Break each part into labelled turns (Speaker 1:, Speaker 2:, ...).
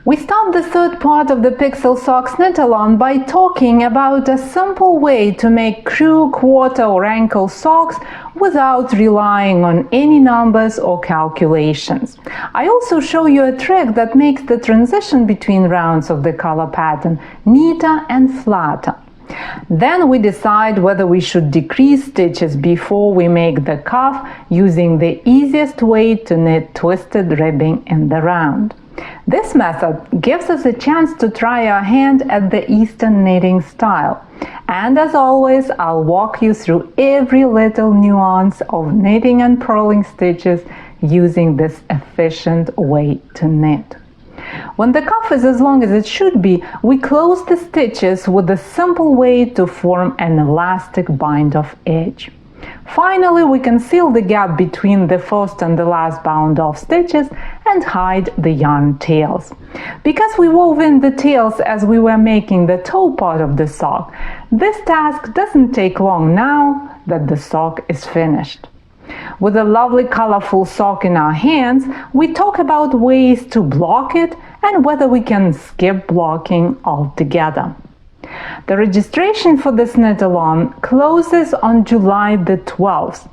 Speaker 1: We start the third part of the Pixel Socks knit-along by talking about a simple way to make crew, quarter or ankle socks without relying on any numbers or calculations. I also show you a trick that makes the transition between rounds of the color pattern neater and flatter. Then we decide whether we should decrease stitches before we make the cuff using the easiest way to knit twisted ribbing in the round. This method gives us a chance to try our hand at the Eastern knitting style. And as always, I'll walk you through every little nuance of knitting and purling stitches using this efficient way to knit. When the cuff is as long as it should be, we close the stitches with a simple way to form an elastic bind-off edge. Finally, we conceal the gap between the first and the last bound-off stitches and hide the yarn tails. Because we wove in the tails as we were making the toe part of the sock, this task doesn't take long now that the sock is finished. With a lovely colorful sock in our hands, we talk about ways to block it and whether we can skip blocking altogether. The registration for this knit-along closes on July the 12th,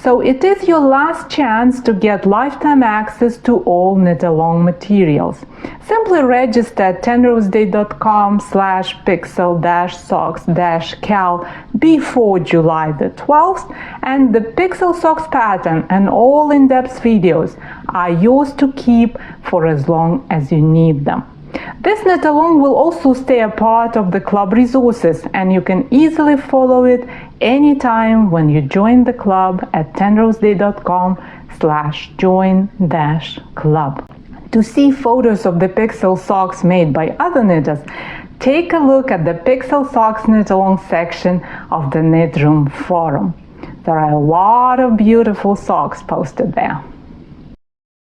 Speaker 1: so it is your last chance to get lifetime access to all knit-along materials. Simply register at tenrosday.com/pixel-socks-cal before July the 12th, and the Pixel Socks pattern and all in-depth videos are yours to keep for as long as you need them. This knit-along will also stay a part of the club resources, and you can easily follow it anytime when you join the club at tenrosday.com/join-club. To see photos of the Pixel Socks made by other knitters, take a look at the Pixel Socks knit-along section of the Knit Room forum. There are a lot of beautiful socks posted there.